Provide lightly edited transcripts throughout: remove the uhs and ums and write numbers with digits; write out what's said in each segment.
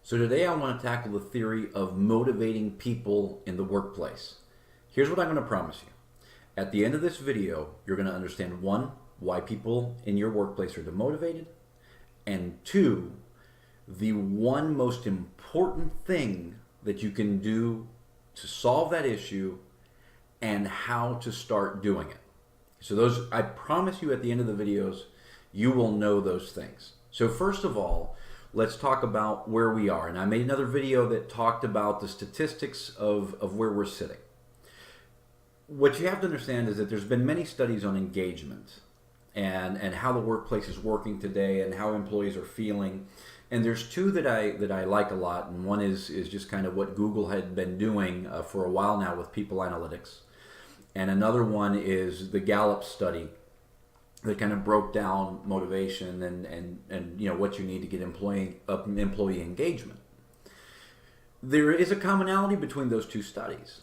So today I want to tackle the theory of motivating people in the workplace. Here's what I'm going to promise you. At the end of this video, you're going to understand one, why people in your workplace are demotivated, and two, the one most important thing that you can do to solve that issue and how to start doing it. So those, I promise you at the end of the videos, you will know those things. So first of all, let's talk about where we are. And I made another video that talked about the statistics of where we're sitting. What you have to understand is that there's been many studies on engagement and how the workplace is working today and how employees are feeling. And there's two that I like a lot, and one is just kind of what Google had been doing for a while now with people analytics. And another one is the Gallup study that kind of broke down motivation and you know what you need to get employee engagement. There is a commonality between those two studies.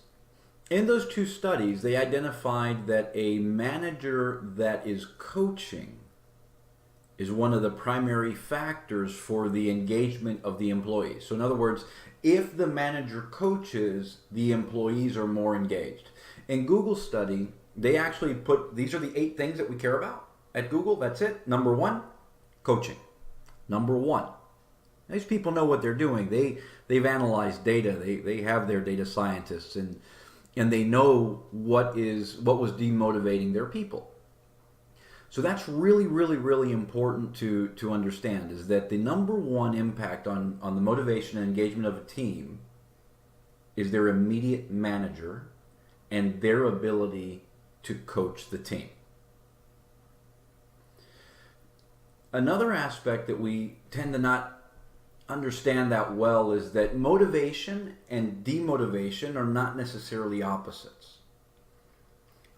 In those two studies, they identified that a manager that is coaching is one of the primary factors for the engagement of the employees. So in other words, if the manager coaches, the employees are more engaged. In Google's study, they actually put, these are the 8 things that we care about at Google. That's it. Number 1, coaching. Number 1. These people know what they're doing. They've analyzed data. They have their data scientists and they know what was demotivating their people. So that's really, really, really important to understand, is that the number 1 impact on the motivation and engagement of a team is their immediate manager and their ability to coach the team. Another aspect that we tend to not understand that well is that motivation and demotivation are not necessarily opposites.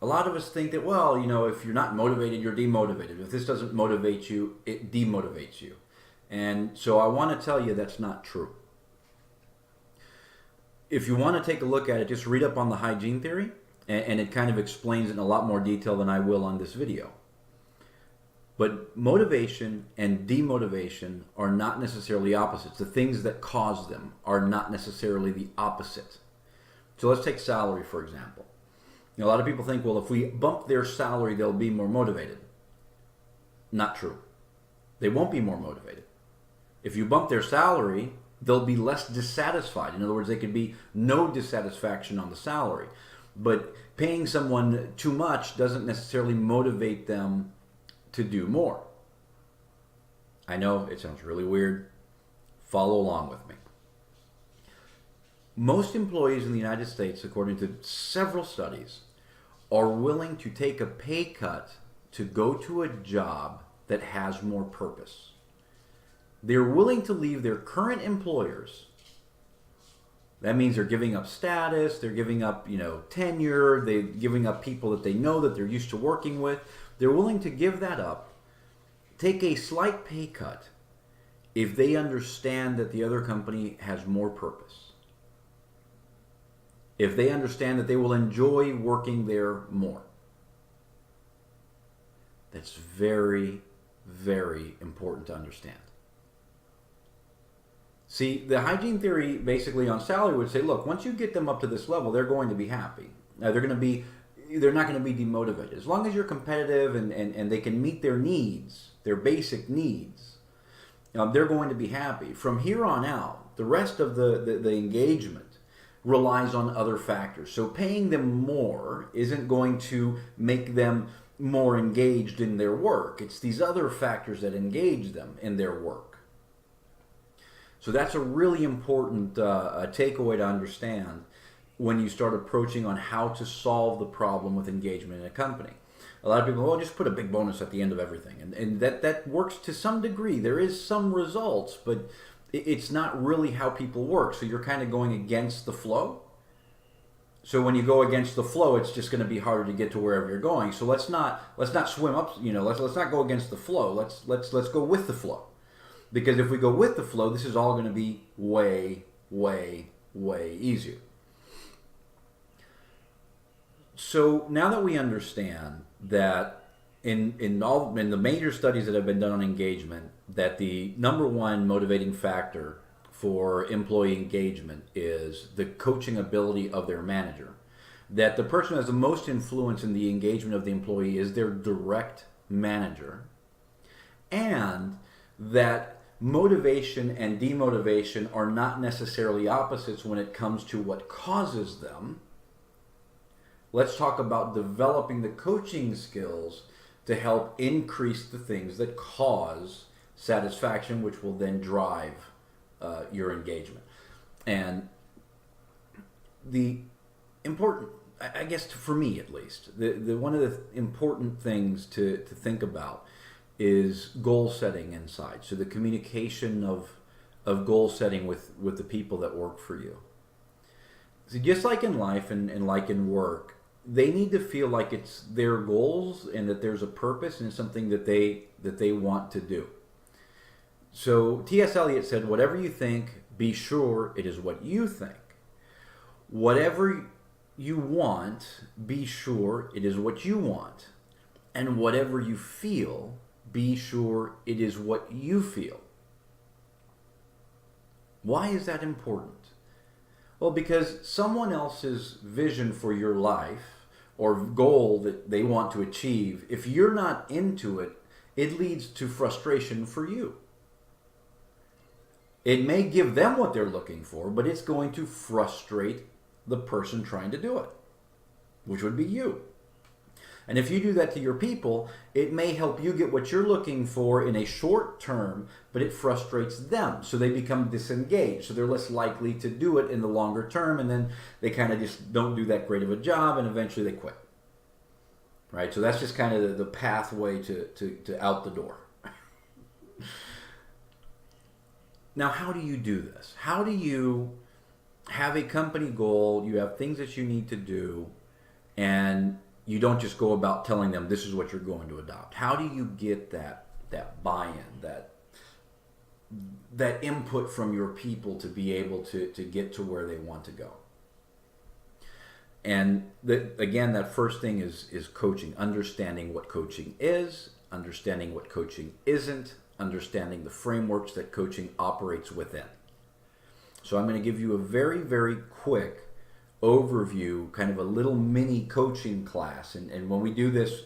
A lot of us think that, well, you know, if you're not motivated, you're demotivated. If this doesn't motivate you, it demotivates you. And so I want to tell you that's not true. If you want to take a look at it, just read up on the hygiene theory, and it kind of explains it in a lot more detail than I will on this video. But motivation and demotivation are not necessarily opposites. The things that cause them are not necessarily the opposite. So let's take salary, for example. You know, a lot of people think, well, if we bump their salary, they'll be more motivated. Not true. They won't be more motivated. If you bump their salary, they'll be less dissatisfied. In other words, there could be no dissatisfaction on the salary. But paying someone too much doesn't necessarily motivate them to do more. I know it sounds really weird. Follow along with me. Most employees in the United States, according to several studies, are willing to take a pay cut to go to a job that has more purpose. They're willing to leave their current employers. That means they're giving up status, they're giving up, tenure, they're giving up people that they know that they're used to working with. They're willing to give that up, take a slight pay cut, if they understand that the other company has more purpose. If they understand that they will enjoy working there more. That's very, very important to understand. See, the hygiene theory basically on salary would say, look, once you get them up to this level, they're going to be happy. Now, they're not going to be demotivated. As long as you're competitive and they can meet their needs, their basic needs, they're going to be happy. From here on out, the rest of the engagement relies on other factors. So paying them more isn't going to make them more engaged in their work. It's these other factors that engage them in their work. So that's a really important takeaway to understand when you start approaching on how to solve the problem with engagement in a company. A lot of people, well, just put a big bonus at the end of everything. And that works to some degree. There is some results, but it's not really how people work. So you're kind of going against the flow. So when you go against the flow, it's just going to be harder to get to wherever you're going. So let's not swim up, let's not go against the flow. Let's go with the flow. Because if we go with the flow, this is all going to be way, way, way easier. So now that we understand that in the major studies that have been done on engagement, that the number 1 motivating factor for employee engagement is the coaching ability of their manager. That the person who has the most influence in the engagement of the employee is their direct manager, and that motivation and demotivation are not necessarily opposites when it comes to what causes them. Let's talk about developing the coaching skills to help increase the things that cause satisfaction, which will then drive your engagement. And the important, I guess for me at least, the one of the important things to think about is goal setting inside. So the communication of goal setting with the people that work for you. So just like in life and like in work, they need to feel like it's their goals and that there's a purpose and something that they want to do. So T.S. Eliot said, whatever you think, be sure it is what you think. Whatever you want, be sure it is what you want. And whatever you feel, be sure it is what you feel. Why is that important? Well, because someone else's vision for your life or goal that they want to achieve, if you're not into it, it leads to frustration for you. It may give them what they're looking for, but it's going to frustrate the person trying to do it, which would be you. And if you do that to your people, it may help you get what you're looking for in a short term, but it frustrates them. So they become disengaged. So they're less likely to do it in the longer term, and then they kind of just don't do that great of a job, and eventually they quit. Right? So that's just kind of the pathway to out the door. Now, how do you do this? How do you have a company goal, you have things that you need to do, and you don't just go about telling them this is what you're going to adopt? How do you get that buy-in, that input from your people to be able to get to where they want to go? And again, that first thing is coaching, understanding what coaching is, understanding what coaching isn't, understanding the frameworks that coaching operates within. So I'm going to give you a very, very quick overview, kind of a little mini coaching class. And when we do this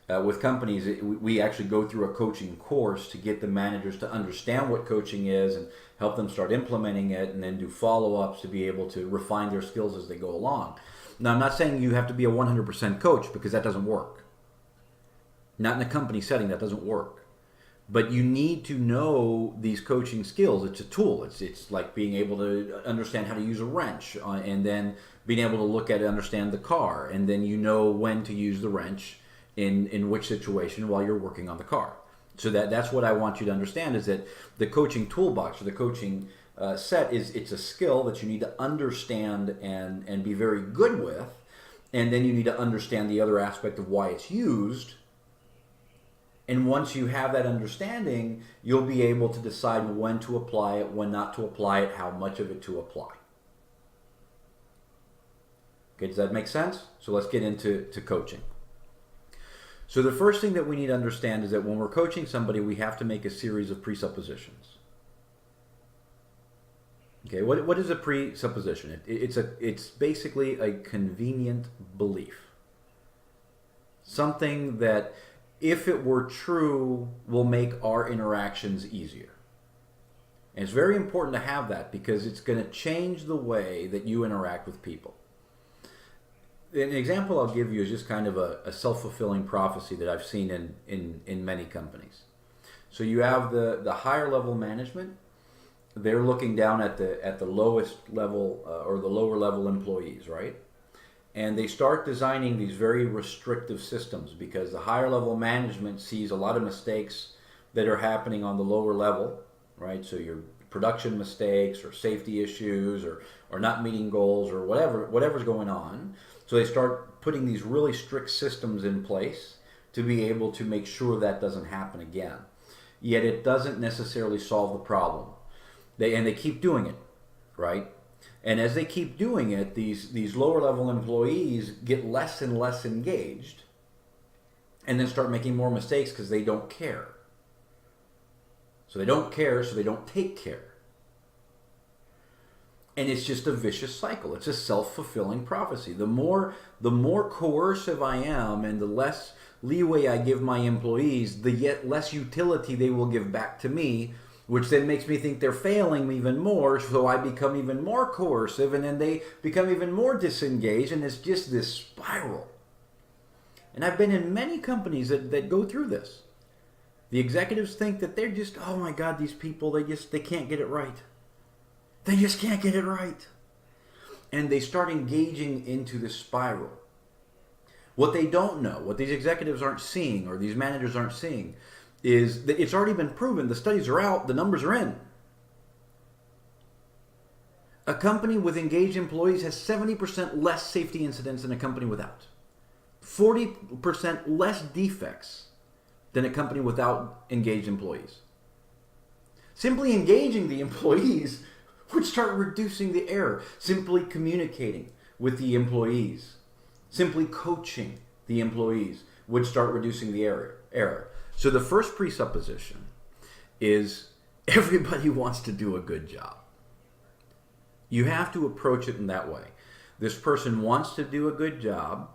with companies, we actually go through a coaching course to get the managers to understand what coaching is and help them start implementing it, and then do follow-ups to be able to refine their skills as they go along. Now, I'm not saying you have to be a 100% coach, because that doesn't work. Not in a company setting, that doesn't work. But you need to know these coaching skills. It's a tool. It's like being able to understand how to use a wrench, and then being able to look at and understand the car, and then you know when to use the wrench in which situation while you're working on the car. So that's what I want you to understand, is that the coaching toolbox or the coaching set it's a skill that you need to understand and be very good with, and then you need to understand the other aspect of why it's used. And once you have that understanding, you'll be able to decide when to apply it, when not to apply it, how much of it to apply. Okay, does that make sense? So let's get into coaching. So the first thing that we need to understand is that when we're coaching somebody, we have to make a series of presuppositions. Okay, what is a presupposition? It's basically a convenient belief. Something that, if it were true, will make our interactions easier. And it's very important to have that, because it's going to change the way that you interact with people. An example I'll give you is just kind of a self-fulfilling prophecy that I've seen in many companies. So you have the higher level management. They're looking down at the lowest level or the lower level employees, right? And they start designing these very restrictive systems, because the higher level management sees a lot of mistakes that are happening on the lower level, right? So your production mistakes or safety issues or not meeting goals or whatever's going on. So they start putting these really strict systems in place to be able to make sure that doesn't happen again. Yet it doesn't necessarily solve the problem. They keep doing it, right? And as they keep doing it, these lower level employees get less and less engaged, and then start making more mistakes because they don't care. So they don't care, so they don't take care. And it's just a vicious cycle. It's a self-fulfilling prophecy. The more coercive I am and the less leeway I give my employees, the yet less utility they will give back to me, which then makes me think they're failing me even more, so I become even more coercive, and then they become even more disengaged, and it's just this spiral. And I've been in many companies that go through this. The executives think that they're just, oh my God, these people, they can't get it right. They just can't get it right. And they start engaging into this spiral. What they don't know, what these executives aren't seeing, or these managers aren't seeing, is that it's already been proven. The studies are out. The numbers are in. A company with engaged employees has 70% less safety incidents than a company without. 40% less defects than a company without engaged employees. Simply engaging the employees would start reducing the error. Simply communicating with the employees, simply coaching the employees would start reducing the error. So the first presupposition is everybody wants to do a good job. You have to approach it in that way. This person wants to do a good job,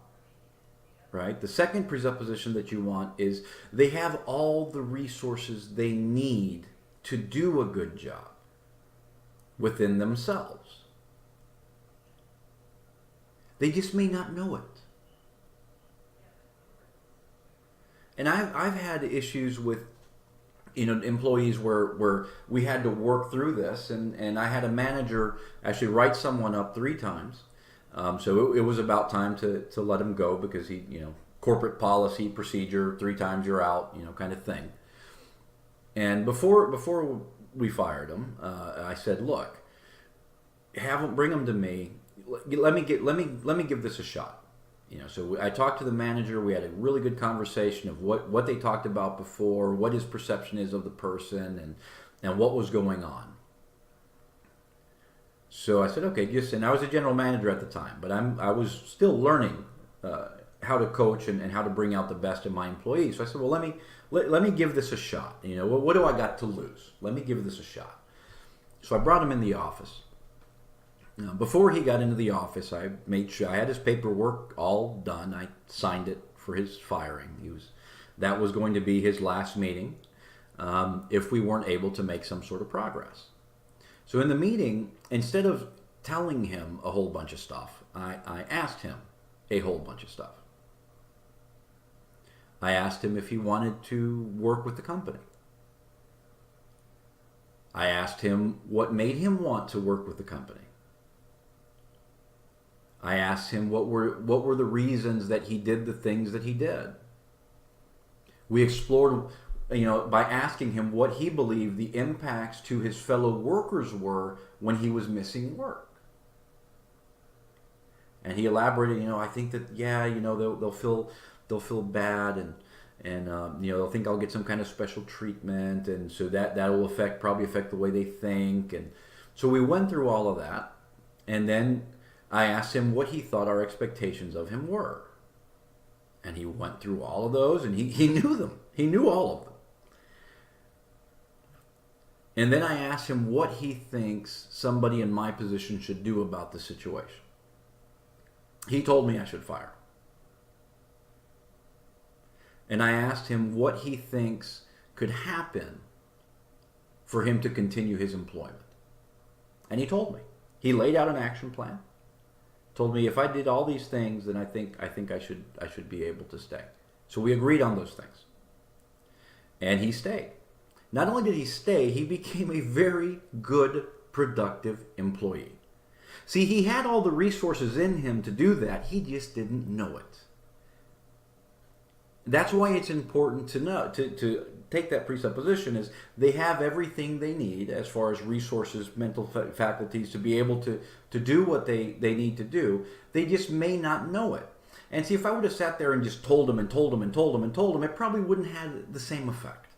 right? The second presupposition that you want is they have all the resources they need to do a good job within themselves. They just may not know it. And I've had issues with employees where we had to work through this, and I had a manager actually write someone up 3 times. So it was about time to let him go, because he, corporate policy, procedure, 3 times you're out, kind of thing. And before we fired him, I said, look, bring him to me. Let me give this a shot. So I talked to the manager. We had a really good conversation of what they talked about before, what his perception is of the person, and what was going on. So I said, okay, and I was a general manager at the time, but I was still learning how to coach and how to bring out the best in my employees. So I said, well, let me give this a shot. What do I got to lose? Let me give this a shot. So I brought him in the office. Before he got into the office, I made sure I had his paperwork all done. I signed it for his firing. That was going to be his last meeting if we weren't able to make some sort of progress. So in the meeting, instead of telling him a whole bunch of stuff, I asked him a whole bunch of stuff. I asked him if he wanted to work with the company. I asked him what made him want to work with the company. I asked him what were the reasons that he did the things that he did. We explored, by asking him what he believed the impacts to his fellow workers were when he was missing work. And he elaborated, I think that, they'll feel bad, and they'll think I'll get some kind of special treatment, and so that will probably affect the way they think. And so we went through all of that, and then I asked him what he thought our expectations of him were. And he went through all of those, and he knew them. He knew all of them. And then I asked him what he thinks somebody in my position should do about the situation. He told me I should fire. And I asked him what he thinks could happen for him to continue his employment. And he told me. He laid out an action plan. Told me if I did all these things, then I think I should be able to stay. So we agreed on those things. And he stayed. Not only did he stay, he became a very good, productive employee. See, he had all the resources in him to do that. He just didn't know it. That's why it's important to know, to take that presupposition is they have everything they need as far as resources, mental faculties to be able to do what they need to do. They just may not know it. And see, if I would have sat there and just told them, it probably wouldn't have the same effect.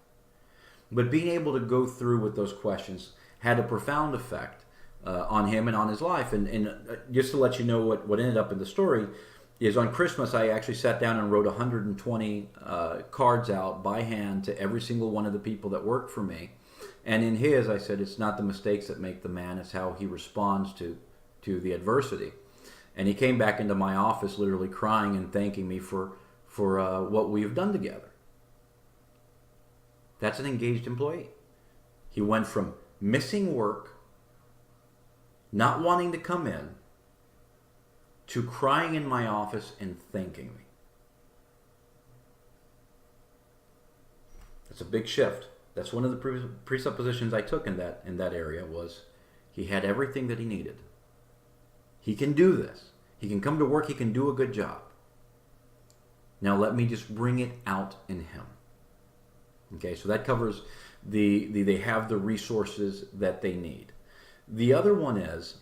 But being able to go through with those questions had a profound effect on him and on his life. And just to let you know what ended up in the story is on Christmas, I actually sat down and wrote 120 cards out by hand to every single one of the people that worked for me. And in his, I said, it's not the mistakes that make the man, it's how he responds to the adversity. And he came back into my office literally crying and thanking me for what we've done together. That's an engaged employee. He went from missing work, not wanting to come in, to crying in my office and thanking me. That's a big shift. That's one of the presuppositions I took in that area was he had everything that he needed. He can do this. He can come to work. He can do a good job. Now let me just bring it out in him. Okay, so that covers they have the resources that they need. The other one is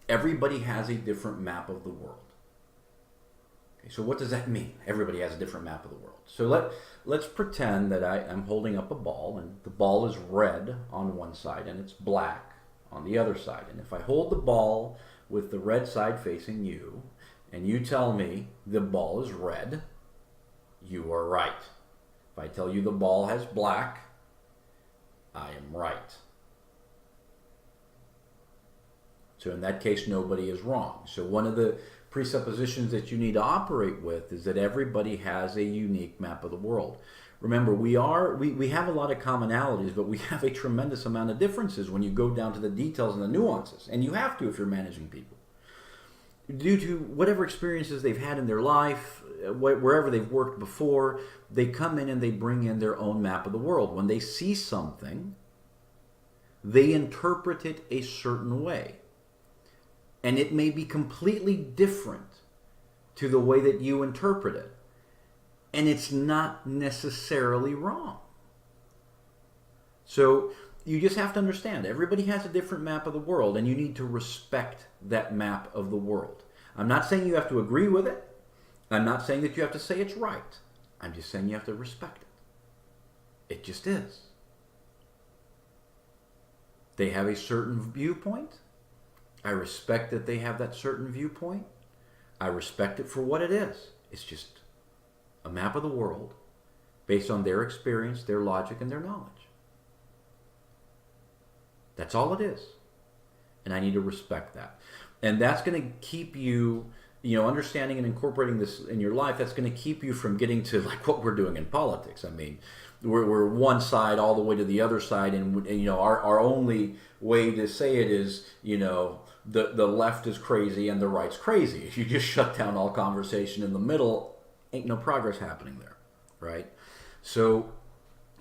everybody has a different map of the world. Okay, so what does that mean? Everybody has a different map of the world. So let's pretend that I'm holding up a ball, and the ball is red on one side and it's black on the other side. And if I hold the ball with the red side facing you, and you tell me the ball is red, you are right. If I tell you the ball has black, I am right. So in that case, nobody is wrong. So one of the presuppositions that you need to operate with is that everybody has a unique map of the world. Remember, we have a lot of commonalities, but we have a tremendous amount of differences when you go down to the details and the nuances. And you have to if you're managing people. Due to whatever experiences they've had in their life, wherever they've worked before, they come in and they bring in their own map of the world. When they see something, they interpret it a certain way. And it may be completely different to the way that you interpret it. And it's not necessarily wrong. So you just have to understand, everybody has a different map of the world, and you need to respect that map of the world. I'm not saying you have to agree with it. I'm not saying that you have to say it's right. I'm just saying you have to respect it. It just is. They have a certain viewpoint. I respect that they have that certain viewpoint. I respect it for what it is. It's just a map of the world based on their experience, their logic, and their knowledge. That's all it is. And I need to respect that. And that's going to keep you, understanding and incorporating this in your life, that's going to keep you from getting to like what we're doing in politics. I mean, we're one side all the way to the other side, and our only way to say it is, the left is crazy and the right's crazy. If you just shut down all conversation in the middle, ain't no progress happening there, right? So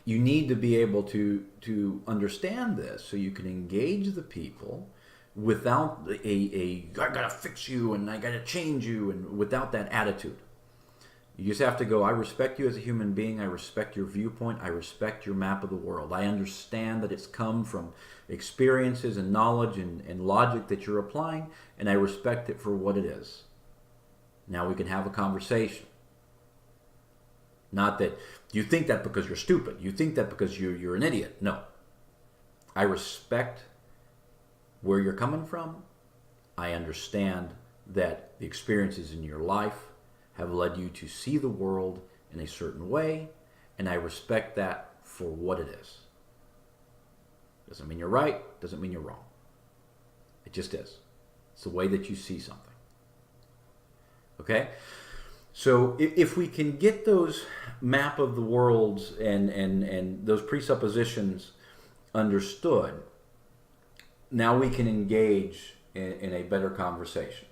you need to be able to understand this so you can engage the people without I gotta fix you and I gotta change you, and without that attitude. You just have to go, I respect you as a human being, I respect your viewpoint, I respect your map of the world. I understand that it's come from experiences and knowledge and logic that you're applying, and I respect it for what it is. Now we can have a conversation. Not that you think that because you're stupid. You think that because you're an idiot. No. I respect where you're coming from. I understand that the experiences in your life have led you to see the world in a certain way, and I respect that for what it is. Doesn't mean you're right, doesn't mean you're wrong. It just is. It's the way that you see something. Okay? So if we can get those map of the worlds and those presuppositions understood, now we can engage in a better conversation.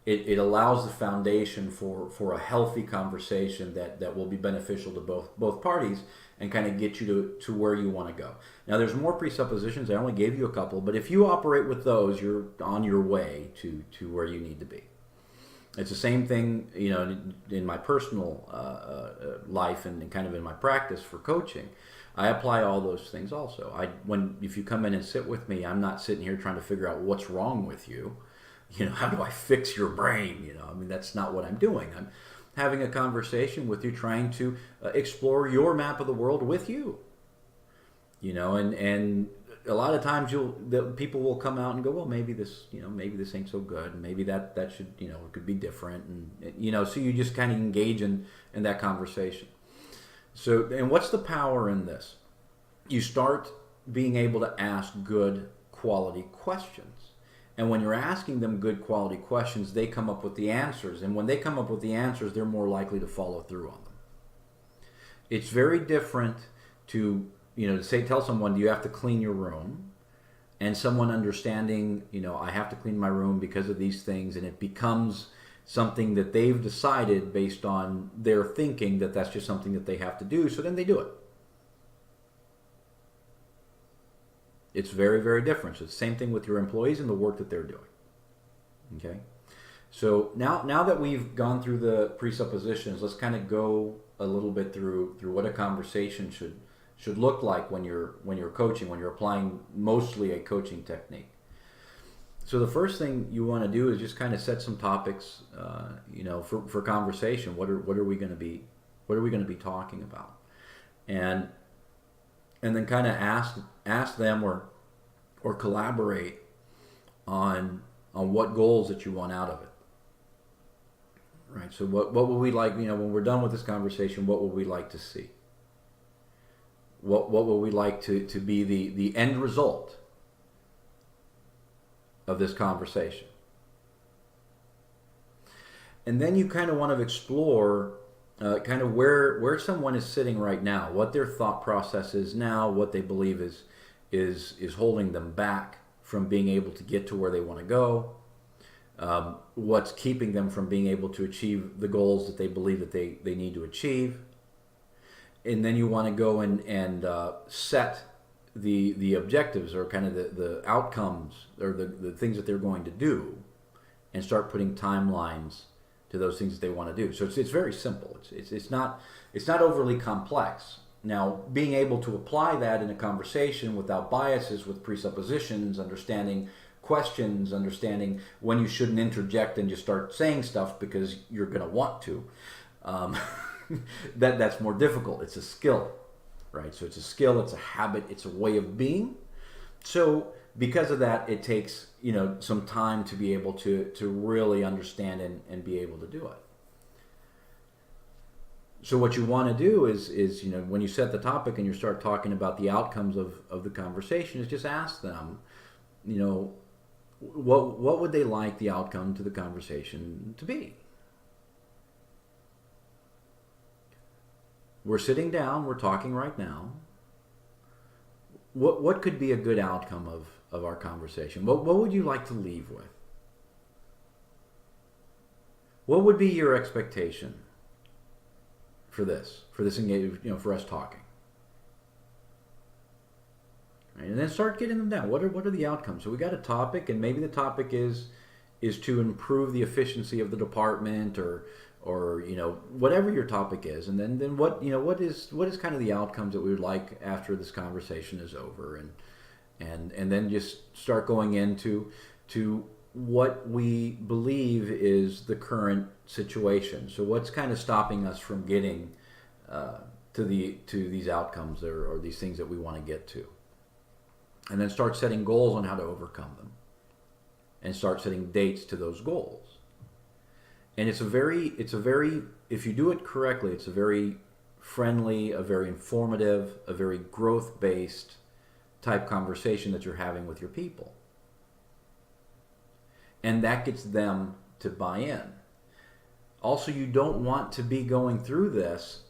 It allows the foundation for a healthy conversation that will be beneficial to both parties and kind of get you to where you want to go. Now there's more presuppositions. I only gave you a couple, but if you operate with those, you're on your way to where you need to be. It's the same thing, in my personal life and kind of in my practice for coaching. I apply all those things also. If you come in and sit with me, I'm not sitting here trying to figure out what's wrong with you. How do I fix your brain? That's not what I'm doing. I'm having a conversation with you, trying to explore your map of the world with you. And a lot of times people will come out and go, well, maybe this ain't so good. Maybe that should, it could be different. And, so you just kind of engage in that conversation. So, and what's the power in this? you start being able to ask good quality questions. And when you're asking them good quality questions, they come up with the answers. And when they come up with the answers, they're more likely to follow through on them. It's very different to, tell someone, do you have to clean your room? And someone understanding, I have to clean my room because of these things, and it becomes something that they've decided based on their thinking that that's just something that they have to do, so then they do it. It's very, very different. So it's the same thing with your employees and the work that they're doing. Okay? So now that we've gone through the presuppositions, let's kind of go a little bit through what a conversation should look like when you're coaching, when you're applying mostly a coaching technique. So the first thing you want to do is just kind of set some topics, for conversation. What are we going to be talking about, and then kind of ask them or collaborate on what goals that you want out of it. Right. So what would we like? When we're done with this conversation, what would we like to see? What would we like to be the end result of this conversation? And then you kind of want to explore kind of where someone is sitting right now, what their thought process is now, what they believe is holding them back from being able to get to where they want to go, what's keeping them from being able to achieve the goals that they believe that they need to achieve. And then you want to go and set the objectives, or kind of the outcomes, or the things that they're going to do, and start putting timelines to those things that they want to do. So it's very simple. It's not overly complex. Now, being able to apply that in a conversation without biases, with presuppositions, understanding questions, understanding when you shouldn't interject and just start saying stuff because you're going to want to. That's more difficult. It's a skill, right? So it's a skill, it's a habit, it's a way of being. So because of that, it takes some time to be able to really understand and be able to do it. So what you want to do is when you set the topic and you start talking about the outcomes of the conversation, is just ask them, what would they like the outcome to the conversation to be? We're sitting down, we're talking right now. What could be a good outcome of our conversation? What would you like to leave with? What would be your expectation for this engagement, for us talking? Right? And then start getting them down. What are the outcomes? So we got a topic, and maybe the topic is to improve the efficiency of the department, or whatever your topic is, and then what is kind of the outcomes that we would like after this conversation is over, and then just start going into what we believe is the current situation. So what's kind of stopping us from getting to these outcomes, or these things that we want to get to, and then start setting goals on how to overcome them, and start setting dates to those goals. And it's a very, if you do it correctly, it's a very friendly, a very informative, a very growth-based type conversation that you're having with your people. And that gets them to buy in. Also, you don't want to be going through this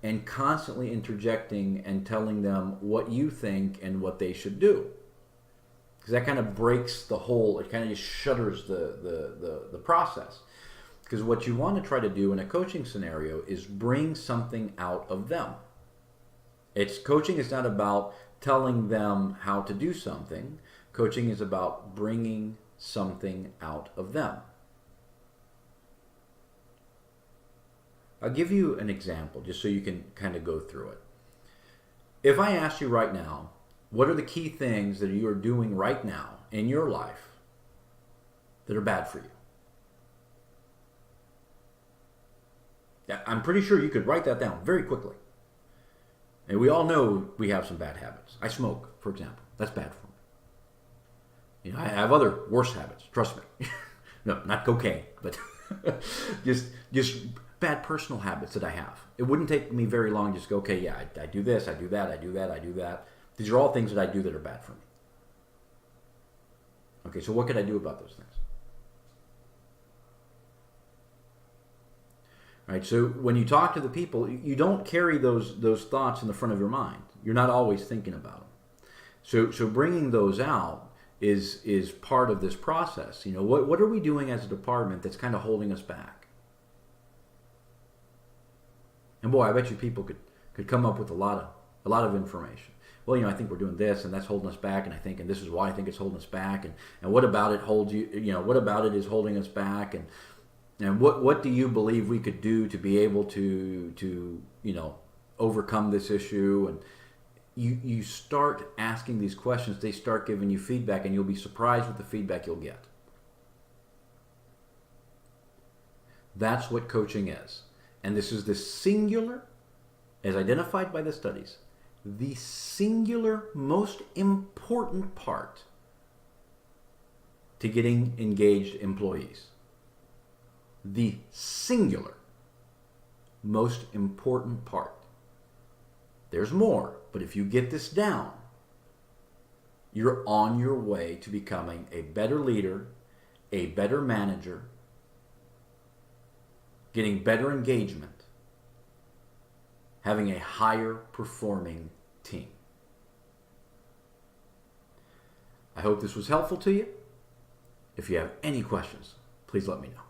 and constantly interjecting and telling them what you think and what they should do. Because that kind of breaks the whole, it kind of just shutters the process. Because what you want to try to do in a coaching scenario is bring something out of them. Coaching is not about telling them how to do something. Coaching is about bringing something out of them. I'll give you an example just so you can kind of go through it. If I asked you right now, what are the key things that you are doing right now in your life that are bad for you? I'm pretty sure you could write that down very quickly. And we all know we have some bad habits. I smoke, for example. That's bad for me. I have other worse habits. Trust me. No, not cocaine, but just bad personal habits that I have. It wouldn't take me very long to just go, okay, yeah, I do this, I do that, I do that, I do that. These are all things that I do that are bad for me. Okay, so what could I do about those things? All right, so when you talk to the people, you don't carry those thoughts in the front of your mind. You're not always thinking about them. So bringing those out is part of this process. You know, what are we doing as a department that's kind of holding us back? And boy, I bet you people could come up with a lot of information. Well, you know, I think we're doing this, and that's holding us back, and this is why I think it's holding us back, and what about it holds you? You know, what about it is holding us back, and what do you believe we could do to be able to you know, overcome this issue? And you start asking these questions, they start giving you feedback, and you'll be surprised with the feedback you'll get. That's what coaching is. And this is the singular, as identified by the studies, the singular most important part to getting engaged employees. The singular most important part. There's more, but if you get this down, you're on your way to becoming a better leader, a better manager, getting better engagement, having a higher performing team. I hope this was helpful to you. If you have any questions, please let me know.